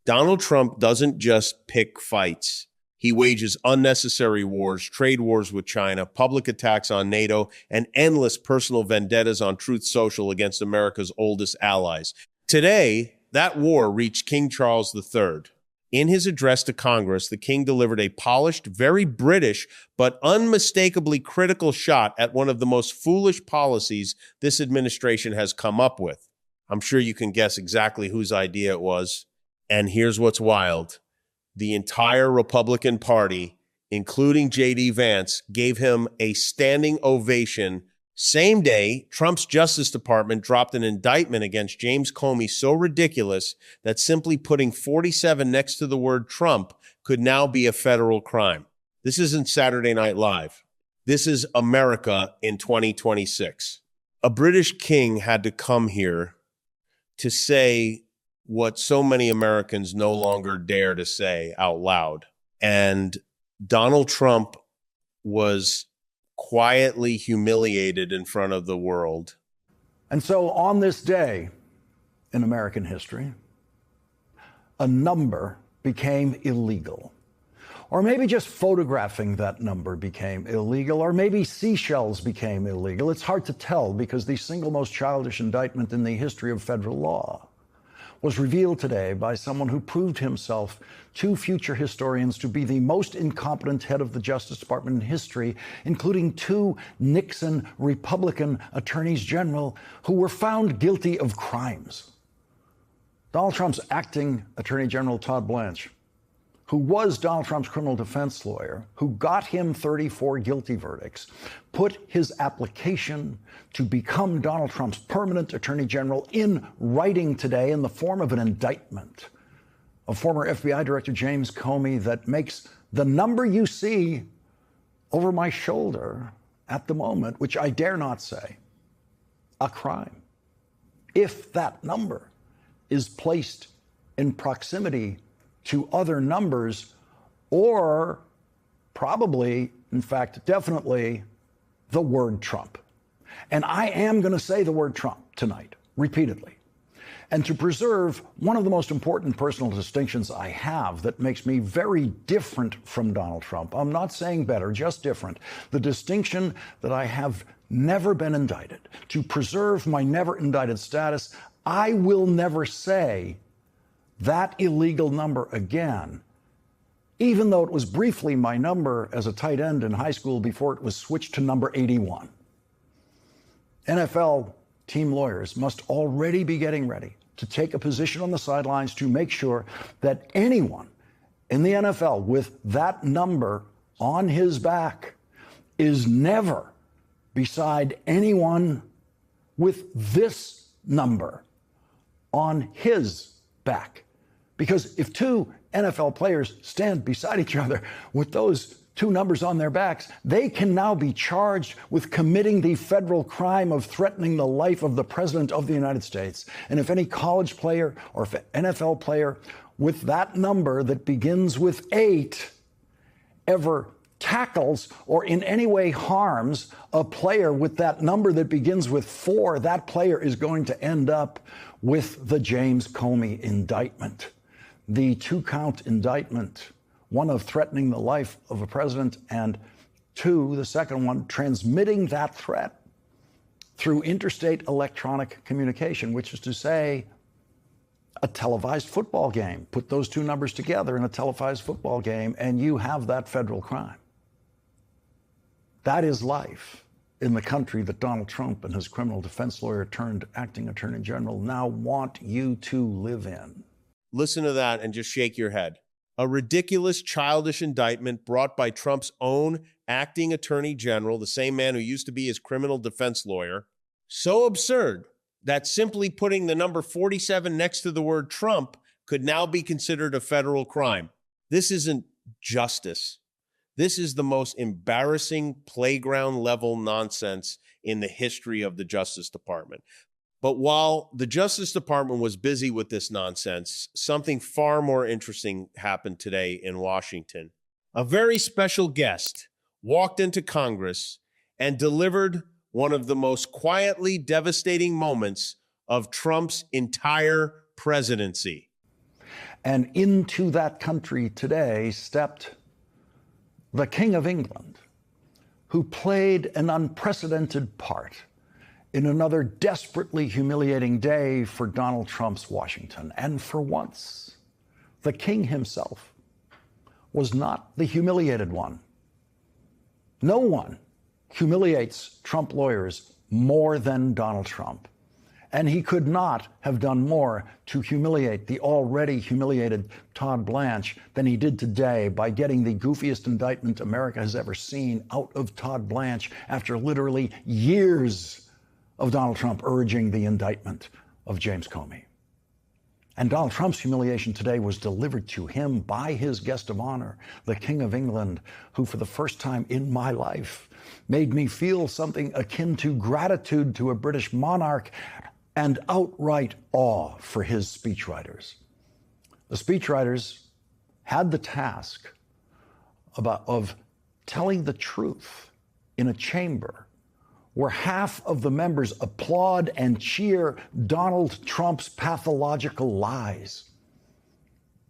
Donald Trump doesn't just pick fights. He wages unnecessary wars, trade wars with China, public attacks on NATO, and endless personal vendettas on Truth Social against America's oldest allies. Today, that war reached King Charles III. In his address to Congress, the king delivered a polished, very British, but unmistakably critical shot at one of the most foolish policies this administration has come up with. I'm sure you can guess exactly whose idea it was. And here's what's wild. The entire Republican Party, including JD Vance, gave him a standing ovation. Same day, Trump's Justice Department dropped an indictment against James Comey so ridiculous that simply putting 47 next to the word Trump could now be a federal crime. This isn't Saturday Night Live. This is America in 2026. A British king had to come here to say what so many Americans no longer dare to say out loud. And Donald Trump was quietly humiliated in front of the world. And so on this day in American history, a number became illegal. Or maybe just photographing that number became illegal, or maybe seashells became illegal. It's hard to tell because the single most childish indictment in the history of federal law was revealed today by someone who proved himself to future historians to be the most incompetent head of the Justice Department in history, including 2 Nixon Republican attorneys general who were found guilty of crimes. Donald Trump's acting Attorney General Todd Blanche, who was Donald Trump's criminal defense lawyer, who got him 34 guilty verdicts, put his application to become Donald Trump's permanent attorney general in writing today in the form of an indictment of former FBI Director James Comey that makes the number you see over my shoulder at the moment, which I dare not say, a crime. If that number is placed in proximity to other numbers, or probably, in fact, definitely, the word Trump. And I am going to say the word Trump tonight, repeatedly. And to preserve one of the most important personal distinctions I have that makes me very different from Donald Trump, I'm not saying better, just different, the distinction that I have never been indicted. To preserve my never indicted status, I will never say that illegal number again, even though it was briefly my number as a tight end in high school before it was switched to number 81. NFL team lawyers must already be getting ready to take a position on the sidelines to make sure that anyone in the NFL with that number on his back is never beside anyone with this number on his back. Because if 2 NFL players stand beside each other with those 2 numbers on their backs, they can now be charged with committing the federal crime of threatening the life of the President of the United States. And if any college player or if NFL player with that number that begins with 8 ever tackles or in any way harms a player with that number that begins with 4, that player is going to end up with the James Comey indictment. The 2-count indictment, one of threatening the life of a president, and 2, the second one, transmitting that threat through interstate electronic communication, which is to say, a televised football game. Put those 2 numbers together in a televised football game, and you have that federal crime. That is life in the country that Donald Trump and his criminal defense lawyer turned acting attorney general now want you to live in. Listen to that and just shake your head. A ridiculous, childish indictment brought by Trump's own acting attorney general, the same man who used to be his criminal defense lawyer. So absurd that simply putting the number 47 next to the word Trump could now be considered a federal crime. This isn't justice. This is the most embarrassing playground level nonsense in the history of the Justice Department. But while the Justice Department was busy with this nonsense, something far more interesting happened today in Washington. A very special guest walked into Congress and delivered one of the most quietly devastating moments of Trump's entire presidency. And into that country today stepped the King of England, who played an unprecedented part in another desperately humiliating day for Donald Trump's Washington. And for once, the king himself was not the humiliated one. No one humiliates Trump lawyers more than Donald Trump. And he could not have done more to humiliate the already humiliated Todd Blanche than he did today by getting the goofiest indictment America has ever seen out of Todd Blanche after literally years of Donald Trump urging the indictment of James Comey. And Donald Trump's humiliation today was delivered to him by his guest of honor, the King of England, who for the first time in my life made me feel something akin to gratitude to a British monarch and outright awe for his speechwriters. The speechwriters had the task of telling the truth in a chamber where half of the members applaud and cheer Donald Trump's pathological lies.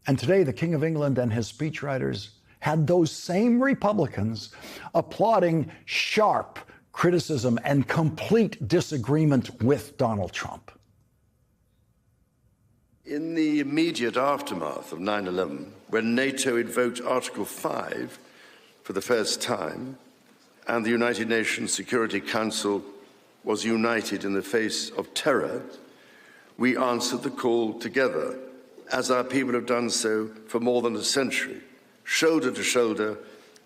And today, the King of England and his speechwriters had those same Republicans applauding sharp criticism and complete disagreement with Donald Trump. In the immediate aftermath of 9/11, when NATO invoked Article 5 for the first time, and the United Nations Security Council was united in the face of terror, we answered the call together, as our people have done so for more than a century, shoulder to shoulder,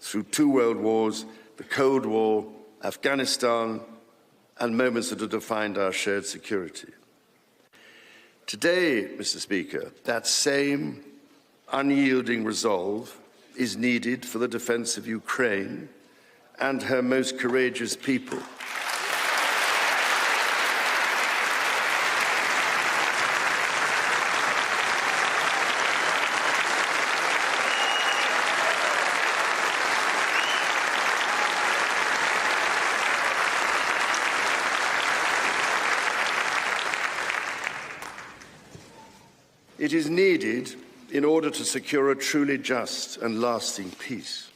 through 2 world wars, the Cold War, Afghanistan, and moments that have defined our shared security. Today, Mr. Speaker, that same unyielding resolve is needed for the defense of Ukraine and her most courageous people. It is needed in order to secure a truly just and lasting peace.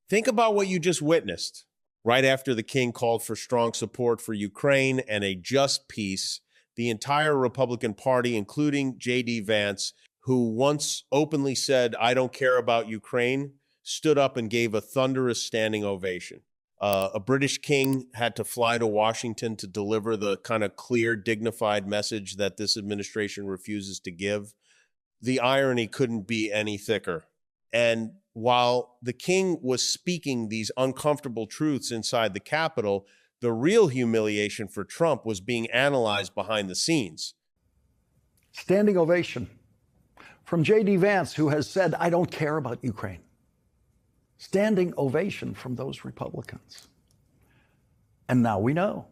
Think about what you just witnessed. Right after the king called for strong support for Ukraine and a just peace, the entire Republican Party, including JD Vance, who once openly said, "I don't care about Ukraine," stood up and gave a thunderous standing ovation. A British king had to fly to Washington to deliver the kind of clear, dignified message that this administration refuses to give. The irony couldn't be any thicker. And while the king was speaking these uncomfortable truths inside the Capitol, the real humiliation for Trump was being analyzed behind the scenes. Standing ovation from JD Vance, who has said, "I don't care about Ukraine." Standing ovation from those Republicans. And now we know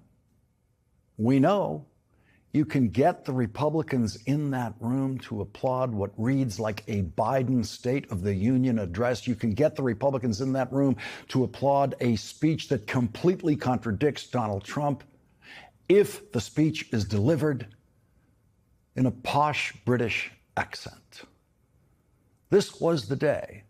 you can get the Republicans in that room to applaud what reads like a Biden State of the Union address. You can get the Republicans in that room to applaud a speech that completely contradicts Donald Trump if the speech is delivered in a posh British accent. This was the day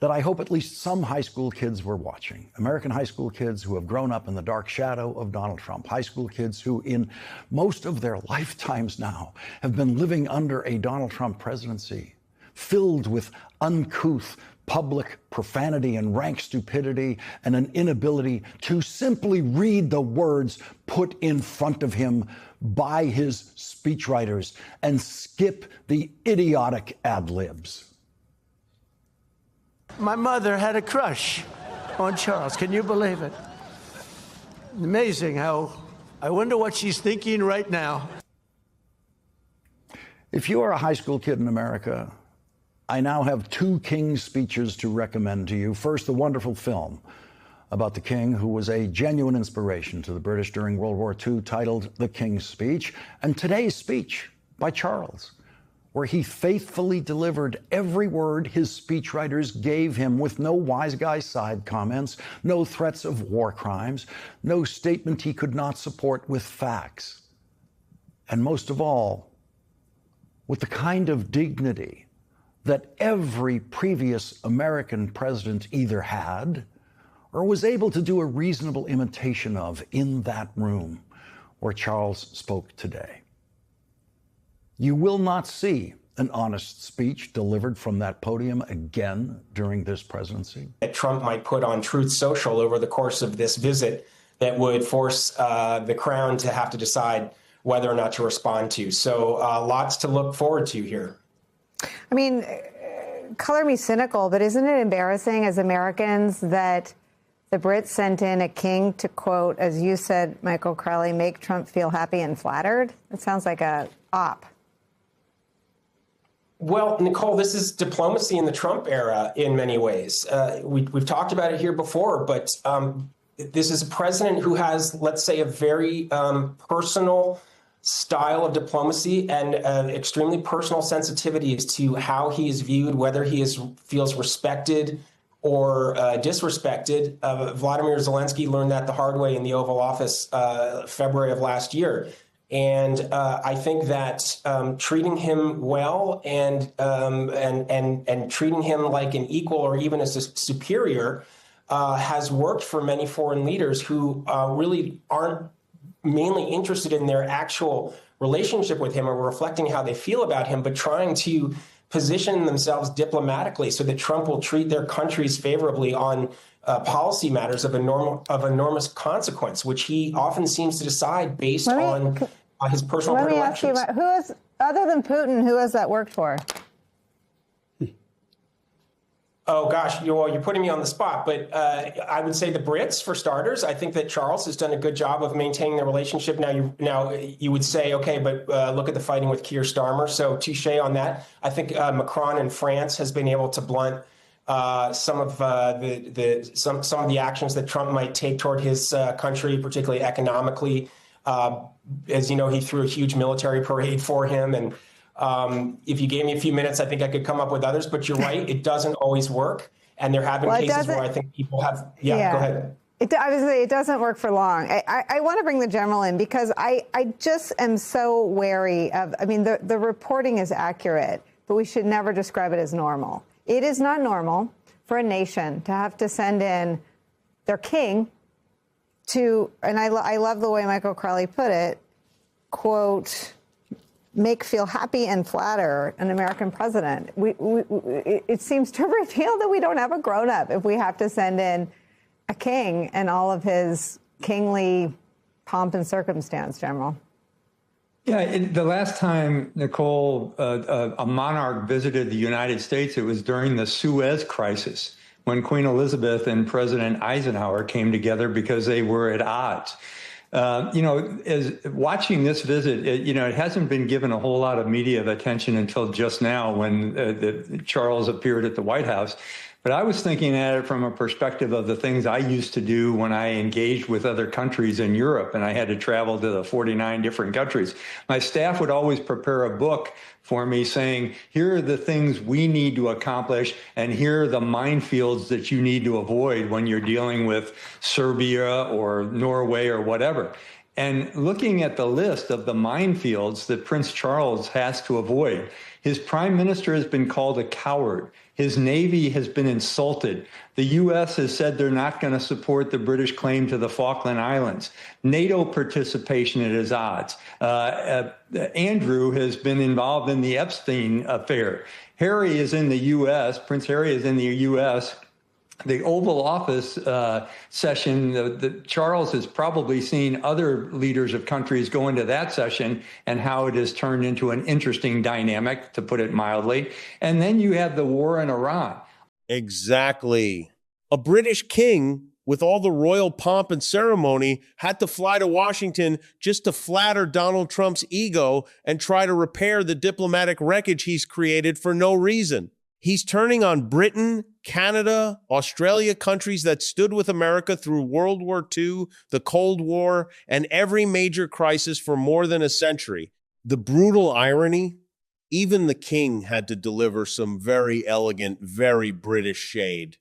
that I hope at least some high school kids were watching. American high school kids who have grown up in the dark shadow of Donald Trump. High school kids who in most of their lifetimes now have been living under a Donald Trump presidency filled with uncouth public profanity and rank stupidity and an inability to simply read the words put in front of him by his speechwriters and skip the idiotic ad libs. My mother had a crush on Charles. Can you believe it? Amazing how, I wonder what she's thinking right now. If you are a high school kid in America, I now have 2 King speeches to recommend to you. First, the wonderful film about the King, who was a genuine inspiration to the British during World War II, titled The King's Speech, and today's speech by Charles, where he faithfully delivered every word his speechwriters gave him with no wise guy side comments, no threats of war crimes, no statement he could not support with facts. and most of all, with the kind of dignity that every previous American president either had or was able to do a reasonable imitation of in that room where Charles spoke today. You will not see an honest speech delivered from that podium again during this presidency. That Trump might put on Truth Social over the course of this visit that would force the Crown to have to decide whether or not to respond to. So lots to look forward to here. I mean, color me cynical, but isn't it embarrassing as Americans that the Brits sent in a king to, quote, as you said, Michael Crowley, make Trump feel happy and flattered? It sounds like a op. Well, Nicole, this is diplomacy in the Trump era in many ways. We've talked about it here before, but this is a president who has, let's say, a very personal style of diplomacy and extremely personal sensitivities to how he is viewed, whether he feels respected or disrespected. Vladimir Zelensky learned that the hard way in the Oval Office February of last year. And I think that treating him well and treating him like an equal or even as a superior has worked for many foreign leaders who really aren't mainly interested in their actual relationship with him or reflecting how they feel about him, but trying to position themselves diplomatically so that Trump will treat their countries favorably on policy matters of enormous consequence, which he often seems to decide based on his personal predilections. Let me ask you, who is, other than Putin, who has that worked for? Oh, gosh, you're putting me on the spot, but I would say the Brits, for starters. I think that Charles has done a good job of maintaining the relationship. Now you would say, okay, but look at the fighting with Keir Starmer. So touche on that. I think Macron in France has been able to blunt some of the actions that Trump might take toward his country, particularly economically. As you know, he threw a huge military parade for him, and if you gave me a few minutes, I think I could come up with others, but you're right. It doesn't always work. And there have been cases where I think people have. Yeah, go ahead. Obviously, it doesn't work for long. I want to bring the general in because I just am so wary of, I mean, the reporting is accurate, but we should never describe it as normal. It is not normal for a nation to have to send in their king to, and I love the way Michael Crowley put it, quote, make feel happy and flatter an American president. It seems to reveal that we don't have a grown-up if we have to send in a king and all of his kingly pomp and circumstance, General. Yeah, the last time, Nicole, a monarch visited the United States, it was during the Suez Crisis, when Queen Elizabeth and President Eisenhower came together because they were at odds. As watching this visit, it hasn't been given a whole lot of media attention until just now when Charles appeared at the White House. But I was thinking at it from a perspective of the things I used to do when I engaged with other countries in Europe, and I had to travel to the 49 different countries. My staff would always prepare a book for me saying, here are the things we need to accomplish, and here are the minefields that you need to avoid when you're dealing with Serbia or Norway or whatever. And looking at the list of the minefields that Prince Charles has to avoid, his prime minister has been called a coward. His Navy has been insulted. The U.S. has said they're not going to support the British claim to the Falkland Islands. NATO participation at his odds. Andrew has been involved in the Epstein affair. Harry is in the U.S. Prince Harry is in the U.S. The Oval Office session, Charles has probably seen other leaders of countries go into that session and how it has turned into an interesting dynamic, to put it mildly. And then you have the war in Iran. Exactly. A British king with all the royal pomp and ceremony had to fly to Washington just to flatter Donald Trump's ego and try to repair the diplomatic wreckage he's created for no reason. He's turning on Britain, Canada, Australia, countries that stood with America through World War II, the Cold War, and every major crisis for more than a century. The brutal irony, even the king had to deliver some very elegant, very British shade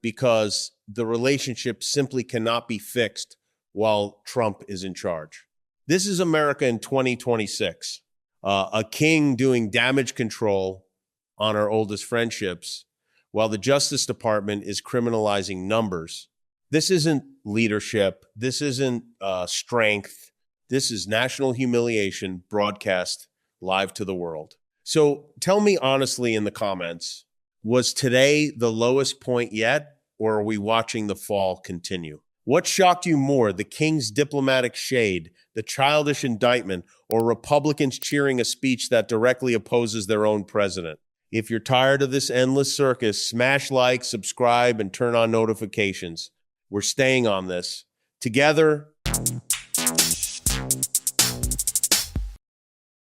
because the relationship simply cannot be fixed while Trump is in charge. This is America in 2026. A king doing damage control on our oldest friendships, while the Justice Department is criminalizing numbers. This isn't leadership. This isn't strength. This is national humiliation broadcast live to the world. So tell me honestly in the comments, was today the lowest point yet, or are we watching the fall continue? What shocked you more, the king's diplomatic shade, the childish indictment, or Republicans cheering a speech that directly opposes their own president? If you're tired of this endless circus, smash like, subscribe, and turn on notifications. We're staying on this. Together,